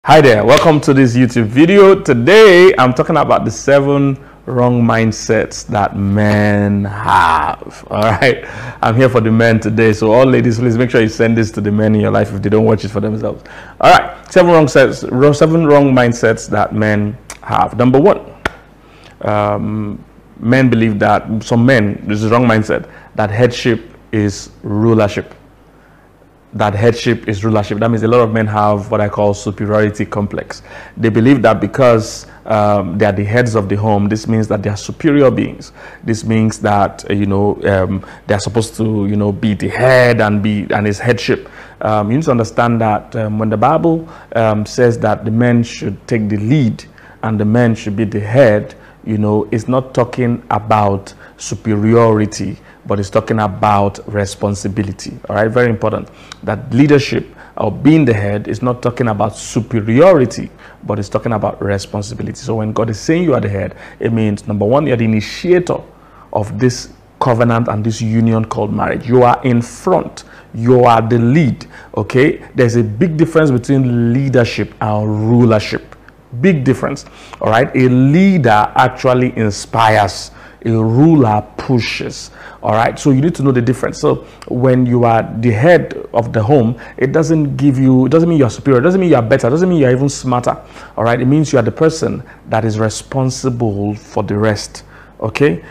Hi there, welcome to this YouTube video. Today I'm talking about the 7 wrong mindsets that men have. All right, I'm here for the men today, so all ladies, please make sure you send this to the men in your life if they don't watch it for themselves. All right, 7 wrong mindsets that men have. Number 1, men believe that, some men, this is a wrong mindset, that headship is rulership. That headship is rulership. That means a lot of men have what I call superiority complex. They believe that because they are the heads of the home, this means that they are superior beings. This means that they are supposed to be the head and his headship. You need to understand that when the Bible says that the men should take the lead and the men should be the head, it's not talking about superiority, but it's talking about responsibility. All right, very important. That leadership or being the head is not talking about superiority, but it's talking about responsibility. So when God is saying you are the head, it means, number 1, you're the initiator of this covenant and this union called marriage. You are in front. You are the lead. Okay, there's a big difference between leadership and rulership. Big difference. All right, a leader actually inspires. A ruler pushes. All right, so you need to know the difference. So when you are the head of the home, it doesn't mean you're superior, it doesn't mean you're better, it doesn't mean you're even smarter. All right, it means you are the person that is responsible for the rest. Okay,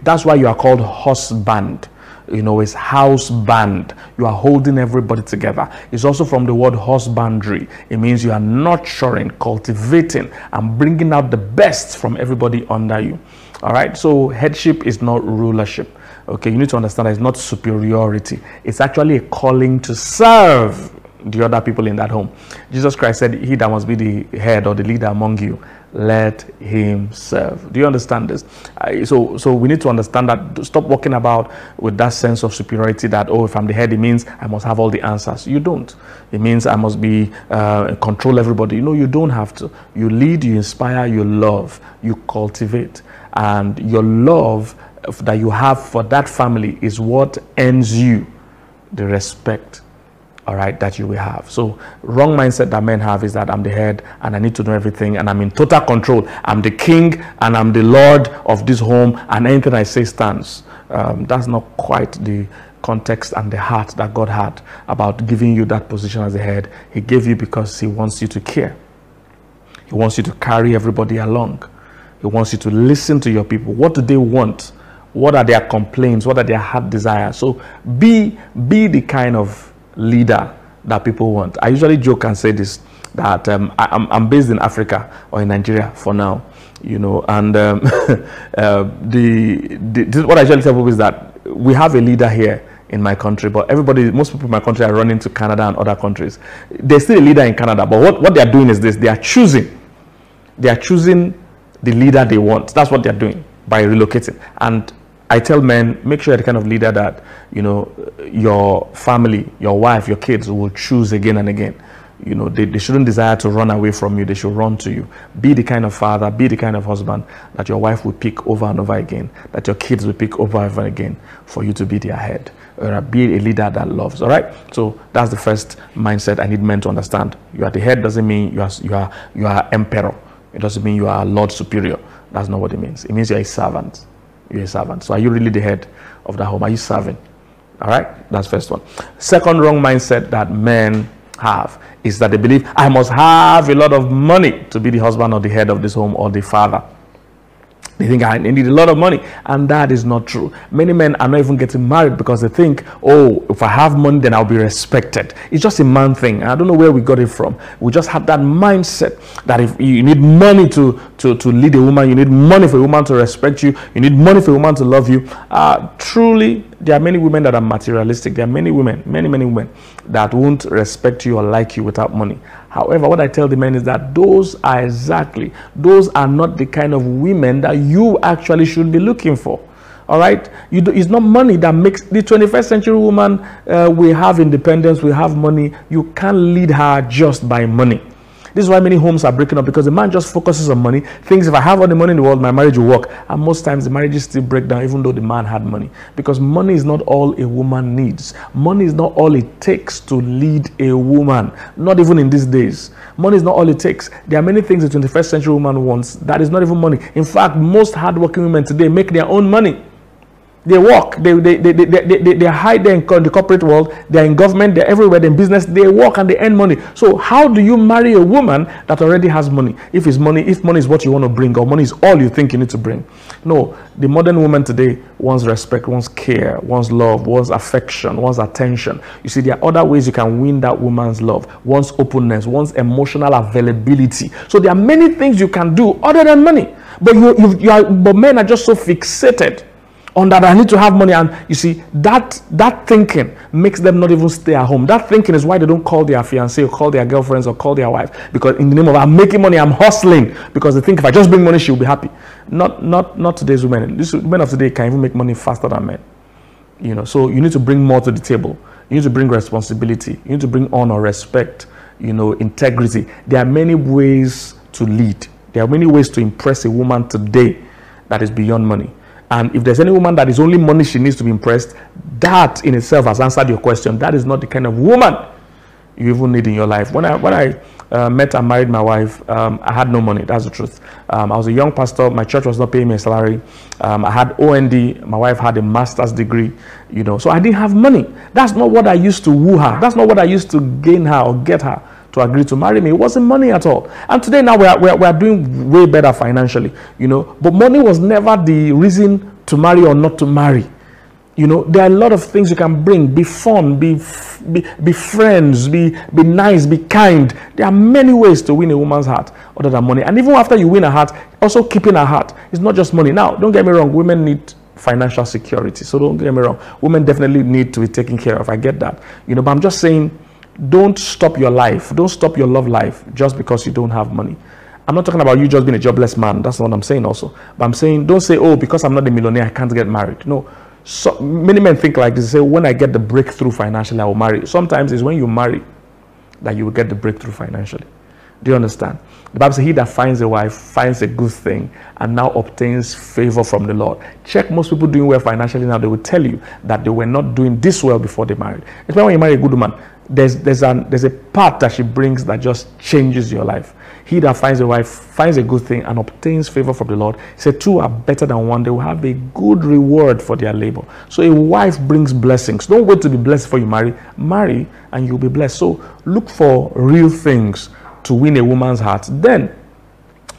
that's why you are called husband. It's house band. You are holding everybody together. It's also from the word husbandry. It means you are nurturing, cultivating, and bringing out the best from everybody under you. All right, so headship is not rulership. Okay, you need to understand that it's not superiority. It's actually a calling to serve the other people in that home. Jesus Christ said, he that must be the head or the leader among you, let him serve. Do you understand this? So we need to understand that. Stop walking about with that sense of superiority that, oh, if I'm the head, it means I must have all the answers. You don't. It means I must be control everybody. You don't have to. You lead, you inspire, you love, you cultivate. And your love that you have for that family is what earns you the respect, all right, that you will have. So wrong mindset that men have is that I'm the head and I need to know everything and I'm in total control. I'm the king and I'm the lord of this home and anything I say stands. That's not quite the context and the heart that God had about giving you that position as the head. He gave you because he wants you to care. He wants you to carry everybody along. He wants you to listen to your people. What do they want? What are their complaints? What are their heart desires? So be the kind of leader that people want. I usually joke and say this, that I'm based in Africa or in Nigeria for now, and what I usually tell people is that we have a leader here in my country, but most people in my country are running to Canada and other countries. There's still a leader in Canada, but what they are doing is this: they are choosing the leader they want. That's what they're doing by relocating. And I tell men, make sure you're the kind of leader that your family, your wife, your kids will choose again and again. They shouldn't desire to run away from you. They should run to you. Be the kind of father, be the kind of husband that your wife will pick over and over again, that your kids will pick over and over again for you to be their head. Or be a leader that loves. All right, so that's the first mindset I need men to understand. You are the head doesn't mean you are emperor. It doesn't mean you are a Lord Superior. That's not what it means. It means you're a servant. You're a servant. So are you really the head of the home? Are you serving? All right, that's first one. Second wrong mindset that men have is that they believe I must have a lot of money to be the husband or the head of this home or the father. They think I need a lot of money, and that is not true. Many men are not even getting married because they think, oh, if I have money, then I'll be respected. It's just a man thing. I don't know where we got it from. We just have that mindset that if you need money to lead a woman, you need money for a woman to respect you, you need money for a woman to love you. Truly, there are many women that are materialistic. There are many women that won't respect you or like you without money. However, what I tell the men is that those are not the kind of women that you actually should be looking for. All right, it's not money that makes the 21st century woman. We have independence, we have money. You can't lead her just by money. This is why many homes are breaking up, because the man just focuses on money, thinks if I have all the money in the world, my marriage will work. And most times the marriages still break down even though the man had money. Because money is not all a woman needs. Money is not all it takes to lead a woman. Not even in these days. Money is not all it takes. There are many things the 21st century woman wants that is not even money. In fact, most hardworking women today make their own money. They work, they hide there in the corporate world, they're in government, they're everywhere, they're in business, they work and they earn money. So how do you marry a woman that already has money? If money is what you want to bring, or money is all you think you need to bring. No, the modern woman today wants respect, wants care, wants love, wants affection, wants attention. You see, there are other ways you can win that woman's love. Wants openness, wants emotional availability. So there are many things you can do other than money. But but men are just so fixated on that I need to have money. And you see, that thinking makes them not even stay at home. That thinking is why they don't call their fiancé or call their girlfriends or call their wife, because in the name of I'm making money, I'm hustling, because they think if I just bring money, she'll be happy. Not today's women. These women of today can even make money faster than men. You know, so you need to bring more to the table. You need to bring responsibility. You need to bring honor, respect, you know, integrity. There are many ways to lead. There are many ways to impress a woman today that is beyond money. And if there's any woman that is only money she needs to be impressed, that in itself has answered your question. That is not the kind of woman you even need in your life. When I met and married my wife, I had no money. That's the truth. I was a young pastor. My church was not paying me a salary. I had OND. My wife had a master's degree. You know, so I didn't have money. That's not what I used to woo her. That's not what I used to gain her or get her to agree to marry me. It wasn't money at all. And today now we are doing way better financially, you know. But money was never the reason to marry or not to marry. You know, there are a lot of things you can bring. Be fun, be friends, be nice, be kind. There are many ways to win a woman's heart other than money. And even after you win her heart, also keeping her heart. It's not just money. Now, don't get me wrong, women need financial security. So don't get me wrong. Women definitely need to be taken care of. I get that. You know, but I'm just saying, don't stop your life. Don't stop your love life just because you don't have money. I'm not talking about you just being a jobless man. That's not what I'm saying also. But I'm saying, don't say, oh, because I'm not a millionaire, I can't get married. No. So many men think like this. They say, when I get the breakthrough financially, I will marry. Sometimes it's when you marry that you will get the breakthrough financially. Do you understand? The Bible says, he that finds a wife finds a good thing and now obtains favor from the Lord. Check most people doing well financially now. They will tell you that they were not doing this well before they married. It's when you marry a good woman, there's a part that she brings that just changes your life. He that finds a wife finds a good thing and obtains favor from the Lord. He said, two are better than one. They will have a good reward for their labor. So a wife brings blessings. Don't wait to be blessed before you marry. Marry and you'll be blessed. So look for real things to win a woman's heart. Then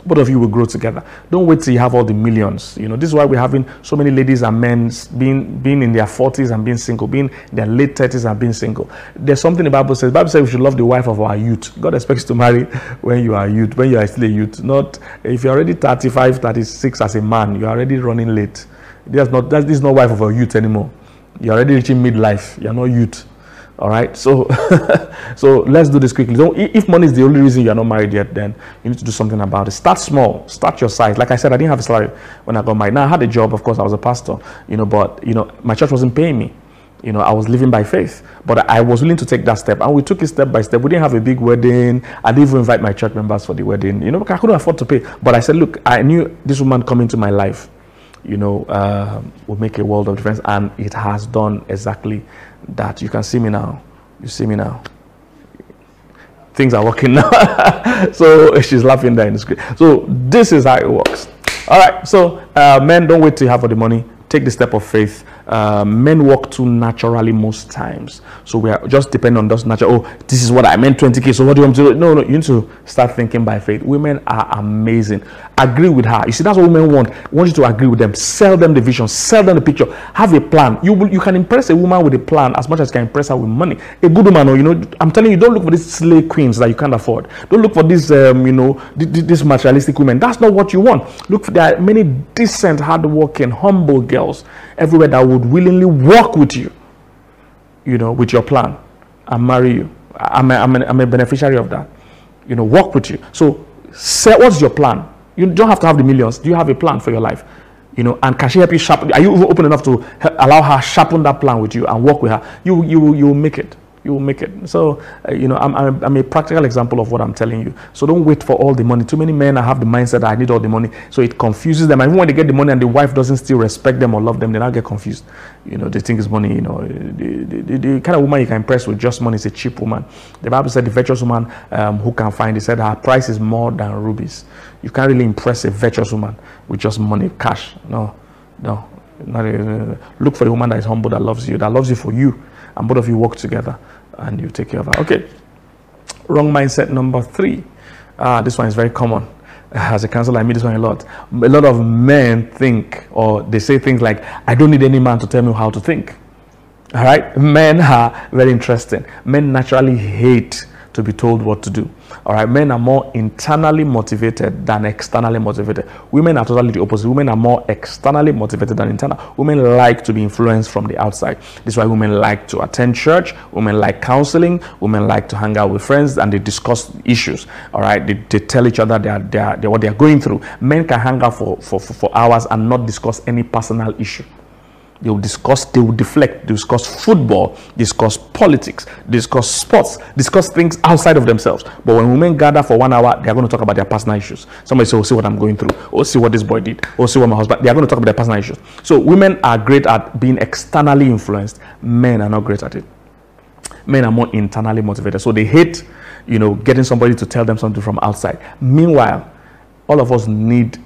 both of you will grow together. Don't wait till you have all the millions. You know, this is why we're having so many ladies and men being in their 40s and being single, being in their late 30s and being single. There's something the Bible says. The Bible says we should love the wife of our youth. God expects you to marry when you are a youth, when you are still a youth. Not if you're already 35, 36 as a man, you're already running late. This is not wife of a youth anymore. You're already reaching midlife. You're not youth. All right, so so let's do this quickly. If money is the only reason you're not married yet, then you need to do something about it. Start small, start your size. Like I said, I didn't have a salary when I got married. Now I had a job, of course, I was a pastor, you know, but you know, my church wasn't paying me. You know, I was living by faith, but I was willing to take that step, and we took it step by step. We didn't have a big wedding. I didn't even invite my church members for the wedding, you know, because I couldn't afford to pay. But I said, look, I knew this woman coming to my life, you know, will make a world of difference, and it has done exactly that. You can see me now. You see me now. Things are working now. So she's laughing there in the screen. So this is how it works. All right. So men, don't wait till you have all the money. Take the step of faith. Men work too naturally most times. So we are just depending on those natural. Oh, this is what I meant 20K. So what do you want to do? No, you need to start thinking by faith. Women are amazing. Agree with her. You see, that's what women want. I want you to agree with them. Sell them the vision. Sell them the picture. Have a plan. You can impress a woman with a plan as much as you can impress her with money. A good woman, you know, I'm telling you, don't look for these slave queens that you can't afford. Don't look for these, you know, these materialistic women. That's not what you want. Look for, there are many decent, hardworking, humble girls everywhere that would willingly work with you, you know, with your plan and marry you. I'm a beneficiary of that. You know, work with you. So say, what's your plan? You don't have to have the millions. Do you have a plan for your life? You know, and can she help you sharpen? Are you open enough to allow her sharpen that plan with you and work with her? You will make it. You will make it. So, you know, I'm a practical example of what I'm telling you. So don't wait for all the money. Too many men have the mindset that I need all the money. So it confuses them. And even when they get the money and the wife doesn't still respect them or love them, they now get confused. You know, they think it's money. You know, the kind of woman you can impress with just money is a cheap woman. The Bible said the virtuous woman who can find, it said her price is more than rubies. You can't really impress a virtuous woman with just money, cash. No. Look for a woman that is humble, that loves you for you, and both of you work together and you take care of her. Okay, wrong mindset number 3. This one is very common. As a counselor, I meet this one a lot. A lot of men think, or they say things like, I don't need any man to tell me how to think. All right, men are very interesting. Men naturally hate to be told what to do. All right, men are more internally motivated than externally motivated. Women are totally the opposite. Women are more externally motivated than internal. Women like to be influenced from the outside. This is why women like to attend church. Women like counseling. Women like to hang out with friends and they discuss issues. All right, they tell each other what they are going through. Men can hang out for hours and not discuss any personal issue. They will deflect, discuss football, discuss politics, discuss sports, discuss things outside of themselves. But when women gather for 1 hour, they are going to talk about their personal issues. Somebody say, oh, see what I'm going through. Oh, see what this boy did. Oh, see what my husband. They are going to talk about their personal issues. So women are great at being externally influenced. Men are not great at it. Men are more internally motivated. So they hate, you know, getting somebody to tell them something from outside. Meanwhile, all of us need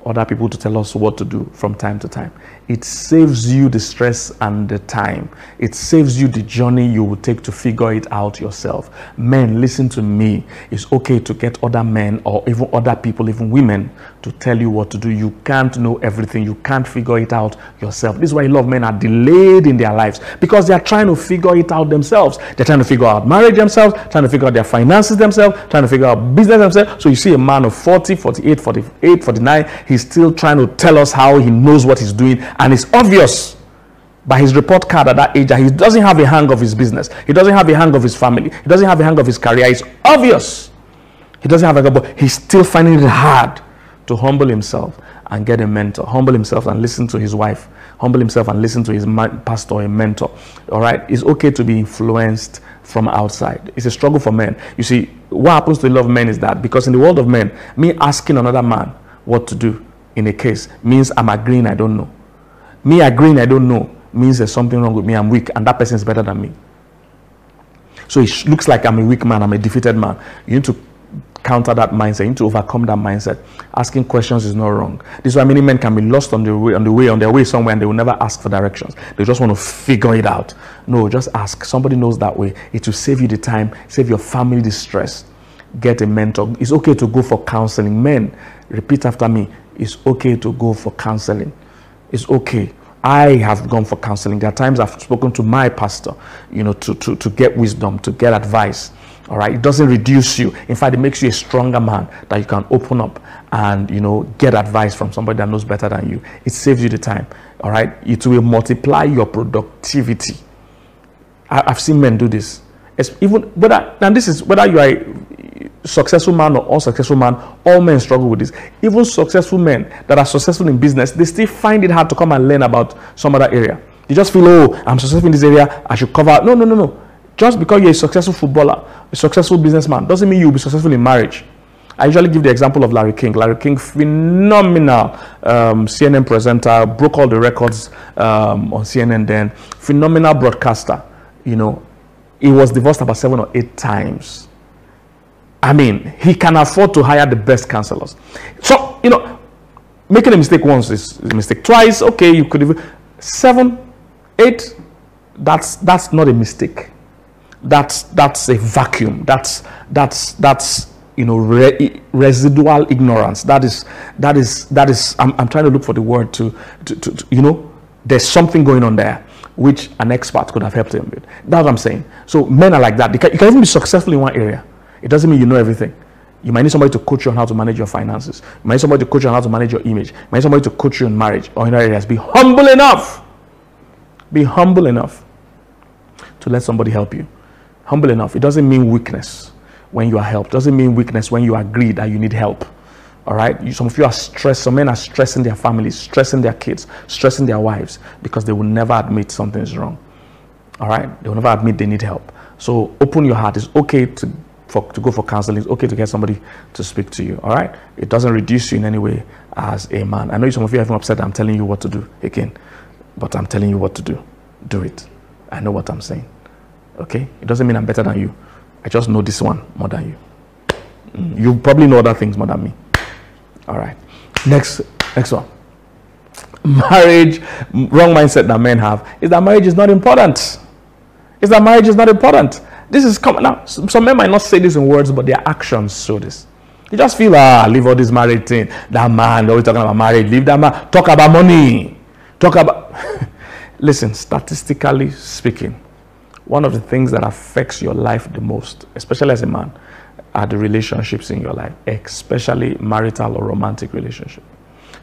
other people to tell us what to do from time to time. It saves you the stress and the time. It saves you the journey you will take to figure it out yourself. Men, listen to me. It's okay to get other men or even other people, even women, to tell you what to do. You can't know everything. You can't figure it out yourself. This is why a lot of men are delayed in their lives, because they are trying to figure it out themselves. They're trying to figure out marriage themselves, trying to figure out their finances themselves, trying to figure out business themselves. So you see a man of 40, 48, 48, 49, he's still trying to tell us how he knows what he's doing, and it's obvious by his report card at that age that he doesn't have a hang of his business. He doesn't have a hang of his family. He doesn't have a hang of his career. It's obvious. He doesn't have a, but he's still finding it hard to humble himself and get a mentor. Humble himself and listen to his wife. Humble himself and listen to his pastor or a mentor. All right? It's okay to be influenced from outside. It's a struggle for men. You see, what happens to a lot of men is that because in the world of men, me asking another man what to do in a case means I'm agreeing I don't know. Me agreeing I don't know means there's something wrong with me, I'm weak, and that person is better than me. So it looks like I'm a weak man, I'm a defeated man. You need to counter that mindset. You need to overcome that mindset. Asking questions is not wrong. This is why many men can be lost on their way somewhere, and they will never ask for directions. They just want to figure it out. No, just ask. Somebody knows that way. It will save you the time, save your family the stress. Get a mentor. It's okay to go for counseling. Men, repeat after me. It's okay to go for counseling. It's okay. I have gone for counseling. There are times I've spoken to my pastor, you know, to get wisdom, to get advice. All right. It doesn't reduce you. In fact, it makes you a stronger man that you can open up and, you know, get advice from somebody that knows better than you. It saves you the time. All right. It will multiply your productivity. I've seen men do this. It's even whether, and this is whether you are a successful man or unsuccessful man, all men struggle with this. Even successful men that are successful in business, they still find it hard to come and learn about some other area. You just feel, oh, I'm successful in this area, I should cover. No. Just because you're a successful footballer, a successful businessman, doesn't mean you'll be successful in marriage. I usually give the example of Larry King. Larry King, phenomenal CNN presenter, broke all the records on CNN then. Phenomenal broadcaster. You know, he was divorced about 7 or 8 times. I mean, he can afford to hire the best counselors. So, you know, making a mistake once is a mistake. Twice, okay, you could even 7, 8. That's not a mistake. That's a vacuum. That's you know, residual ignorance. That is. I'm trying to look for the word to you know, there's something going on there which an expert could have helped him with. That's what I'm saying. So men are like that. You can even be successful in one area. It doesn't mean you know everything. You might need somebody to coach you on how to manage your finances. You might need somebody to coach you on how to manage your image. You might need somebody to coach you in marriage or in other areas. Be humble enough. Be humble enough to let somebody help you. Humble enough. It doesn't mean weakness when you are helped. It doesn't mean weakness when you agree that you need help. All right? Some of you are stressed. Some men are stressing their families, stressing their kids, stressing their wives because they will never admit something is wrong. All right? They will never admit they need help. So open your heart. It's okay to go for counseling. It's okay to get somebody to speak to you. All right. It doesn't reduce you in any way as a man. I know some of you are even upset that I'm telling you what to do again, but I'm telling you what to do. Do it. I know what I'm saying. Okay. It doesn't mean I'm better than you. I just know this one more than you. You probably know other things more than me. All right. Next one. Marriage, wrong mindset that men have is that marriage is not important. Is that marriage is not important. This is common. Now, some men might not say this in words, but their actions show this. You just feel, leave all this marriage thing. That man, always talking about marriage. Leave that man. Talk about money. Talk about... Listen, statistically speaking, one of the things that affects your life the most, especially as a man, are the relationships in your life, especially marital or romantic relationship.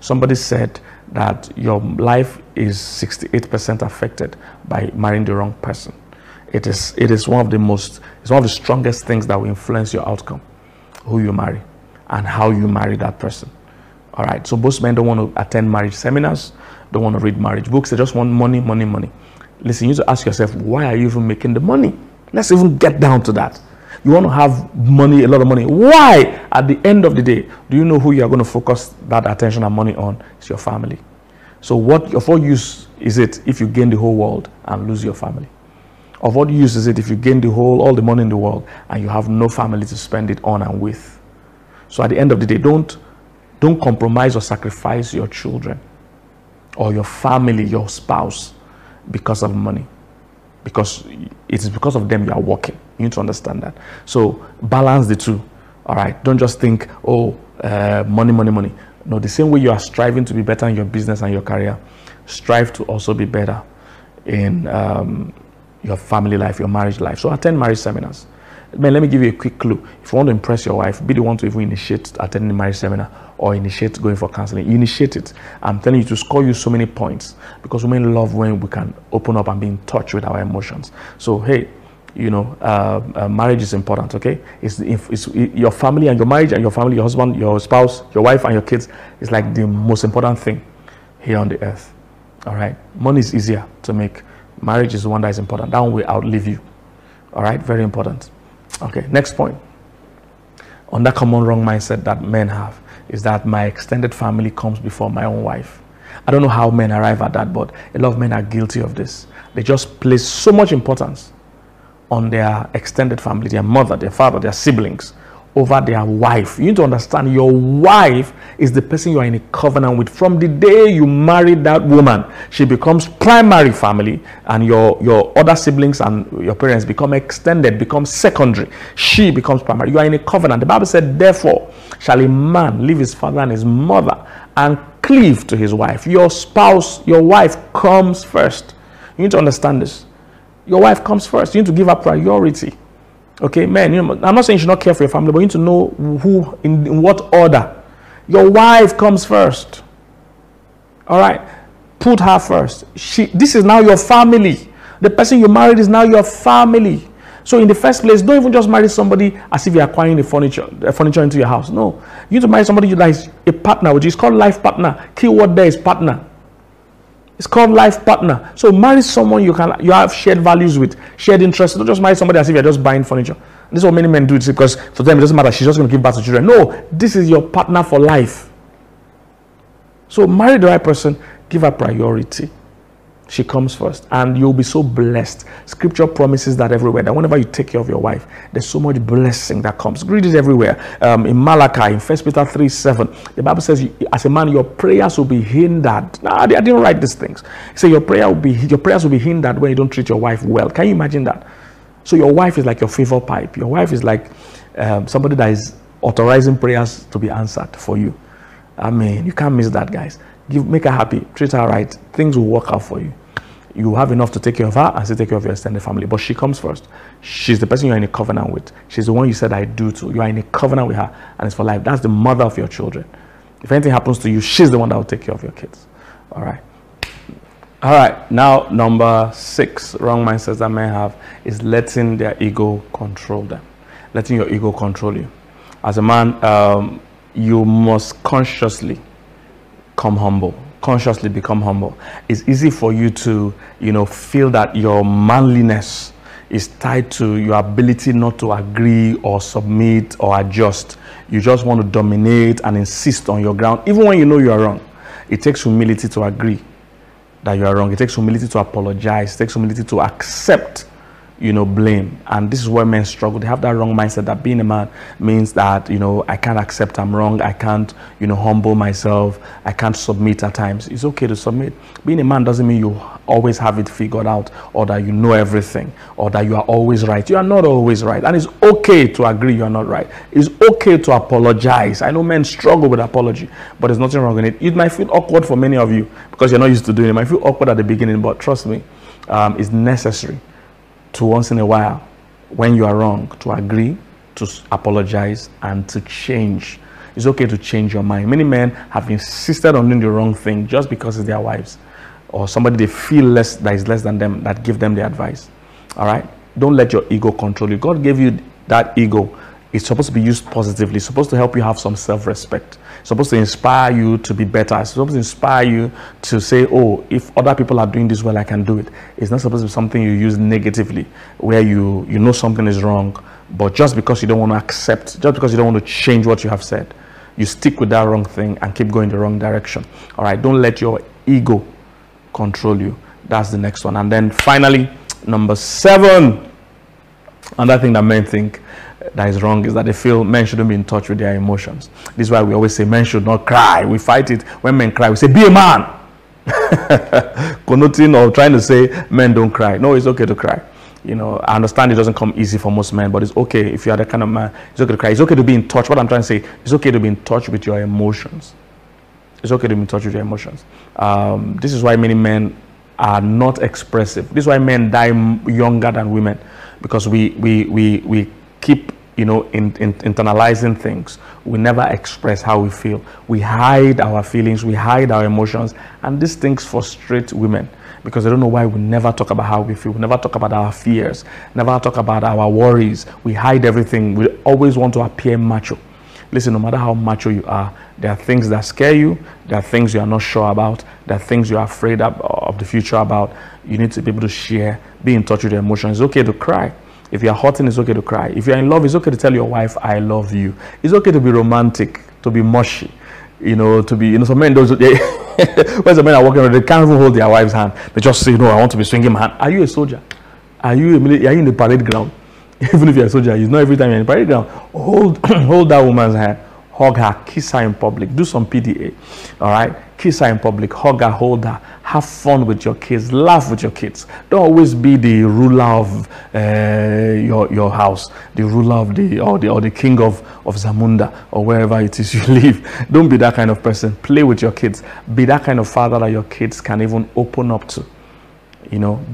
Somebody said that your life is 68% affected by marrying the wrong person. It is one of the strongest things that will influence your outcome, who you marry and how you marry that person. All right. So most men don't want to attend marriage seminars, don't want to read marriage books. They just want money, money, money. Listen, you need to ask yourself, why are you even making the money? Let's even get down to that. You want to have money, a lot of money. Why? At the end of the day, do you know who you are going to focus that attention and money on? It's your family. So of what use is it if you gain the whole world and lose your family? Of what use is it if you gain all the money in the world and you have no family to spend it on and with? So at the end of the day, don't compromise or sacrifice your children or your family, your spouse, because of money. Because it is because of them you are working. You need to understand that. So balance the two. All right. Don't just think, money, money, money. No, the same way you are striving to be better in your business and your career, strive to also be better in your family life, your marriage life. So attend marriage seminars. Man, let me give you a quick clue. If you want to impress your wife, be the one to even initiate attending the marriage seminar or initiate going for counseling. You initiate it. I'm telling you to score you so many points, because women love when we can open up and be in touch with our emotions. So, hey, marriage is important, okay? It's your family and your marriage and your family, your husband, your spouse, your wife and your kids is like the most important thing here on the earth. All right? Money is easier to make. Marriage is the one that is important. That one will outlive you. All right? Very important. Okay, next point. On that common wrong mindset that men have is that my extended family comes before my own wife. I don't know how men arrive at that, but a lot of men are guilty of this. They just place so much importance on their extended family, their mother, their father, their siblings, over their wife. You need to understand your wife is the person you are in a covenant with. From the day you marry that woman, she becomes primary family, and your other siblings and your parents become extended, become secondary. She becomes primary. You are in a covenant. The Bible said, therefore shall a man leave his father and his mother and cleave to his wife. Your spouse, your wife comes first. You need to understand this. Your wife comes first. You need to give her priority. Okay, man, I'm not saying you should not care for your family, but you need to know who, in what order. Your wife comes first. All right, put her first. This is now your family. The person you married is now your family. So in the first place, don't even just marry somebody as if you're acquiring the furniture into your house. No, you need to marry somebody that is a partner, which is called life partner. Keyword there is partner. It's called life partner. So marry someone you have shared values with, shared interests. Don't just marry somebody as if you're just buying furniture. This is what many men do, because for them it doesn't matter. She's just going to give birth to children. No, this is your partner for life. So marry the right person. Give her priority. She comes first, and you'll be so blessed. Scripture promises that everywhere, that whenever you take care of your wife, there's so much blessing that comes. Read it everywhere. In Malachi, in 1 Peter 3:7, the Bible says, as a man, your prayers will be hindered. Now, I didn't write these things. So your prayers will be hindered when you don't treat your wife well. Can you imagine that? So your wife is like your favor pipe. Your wife is like somebody that is authorizing prayers to be answered for you. I mean, you can't miss that, guys. Make her happy, treat her right, things will work out for you. You have enough to take care of her and still take care of your extended family. But she comes first. She's the person you're in a covenant with. She's the one you said I do to. You are in a covenant with her, and it's for life. That's the mother of your children. If anything happens to you, she's the one that will take care of your kids. All right. Now, number 6 wrong mindsets that men have is letting their ego control them. Letting your ego control you. As a man, you must consciously become humble. It's easy for you to, feel that your manliness, is tied to your ability not to agree or submit or adjust. You just want to dominate and insist on your ground, even when you know you are wrong. It takes humility to agree that you are wrong. It takes humility to apologize. It takes humility to accept, blame. And this is where men struggle. They have that wrong mindset that being a man means that, I can't accept I'm wrong. I can't, humble myself. I can't submit at times. It's okay to submit. Being a man doesn't mean you always have it figured out, or that you know everything, or that you are always right. You are not always right. And it's okay to agree you are not right. It's okay to apologize. I know men struggle with apology, but there's nothing wrong in it. It might feel awkward for many of you because you're not used to doing it. It might feel awkward at the beginning, but trust me, it's necessary to once in a while, when you are wrong, to agree, to apologize, and to change. It's okay to change your mind. Many men have insisted on doing the wrong thing just because it's their wives or somebody they feel that is less than them that give them the advice. All right? Don't let your ego control you. God gave you that ego. It's supposed to be used positively. It's supposed to help you have some self-respect. It's supposed to inspire you to be better. It's supposed to inspire you to say, oh, if other people are doing this well, I can do it. It's not supposed to be something you use negatively, where you know something is wrong, but just because you don't want to accept, just because you don't want to change what you have said, you stick with that wrong thing and keep going the wrong direction. All right? Don't let your ego control you. That's the next one. And then finally, number 7, another thing that men think that is wrong is that they feel men shouldn't be in touch with their emotions. This is why we always say men should not cry. We fight it. When men cry, we say, be a man. Connoting or trying to say men don't cry. No, it's okay to cry. I understand it doesn't come easy for most men, but it's okay if you are the kind of man. It's okay to cry. It's okay to be in touch. What I'm trying to say, it's okay to be in touch with your emotions. It's okay to be in touch with your emotions. This is why many men are not expressive. This is why men die younger than women, because we keep internalizing things. We never express how we feel. We hide our feelings. We hide our emotions, and these things frustrate women because they don't know why we never talk about how we feel. We never talk about our fears. Never talk about our worries. We hide everything. We always want to appear macho. Listen, no matter how macho you are, there are things that scare you. There are things you are not sure about. There are things you are afraid of the future about. You need to be able to share, be in touch with your emotions. It's okay to cry. If you are hurting, it's okay to cry. If you're in love, it's okay to tell your wife, I love you. It's okay to be romantic, to be mushy. To be, some men, when some men are walking around, they can't even hold their wife's hand. They just say, no, I want to be swinging my hand. Are you a soldier? Are you in the parade ground? Even if you're a soldier, it's not every time you're in the parade ground. Hold that woman's hand. Hug her, kiss her in public, do some PDA. All right? Kiss her in public, hug her, hold her, have fun with your kids, laugh with your kids. Don't always be the ruler of your house, the ruler of the king of Zamunda or wherever it is you live. Don't be that kind of person. Play with your kids. Be that kind of father that your kids can even open up to.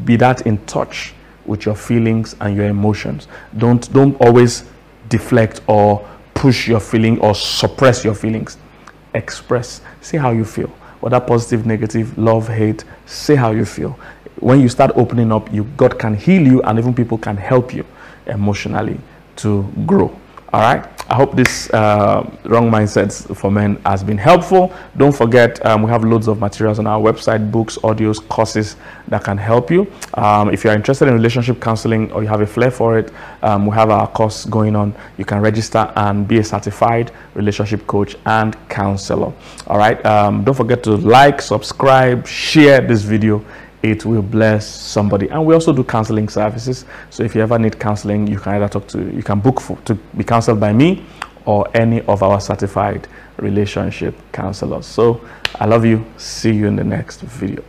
Be that in touch with your feelings and your emotions. Don't always deflect or push your feeling or suppress your feelings. Express. Say how you feel. Whether positive, negative, love, hate, say how you feel. When you start opening up, God can heal you, and even people can help you emotionally to grow. All right? I hope this wrong mindsets for men has been helpful. Don't forget, we have loads of materials on our website, books, audios, courses that can help you. If you're interested in relationship counseling or you have a flair for it, we have our course going on. You can register and be a certified relationship coach and counselor. All right? Don't forget to like, subscribe, share this video. It will bless somebody. And we also do counseling services. So if you ever need counseling, you can either you can book to be counseled by me or any of our certified relationship counselors. So I love you. See you in the next video.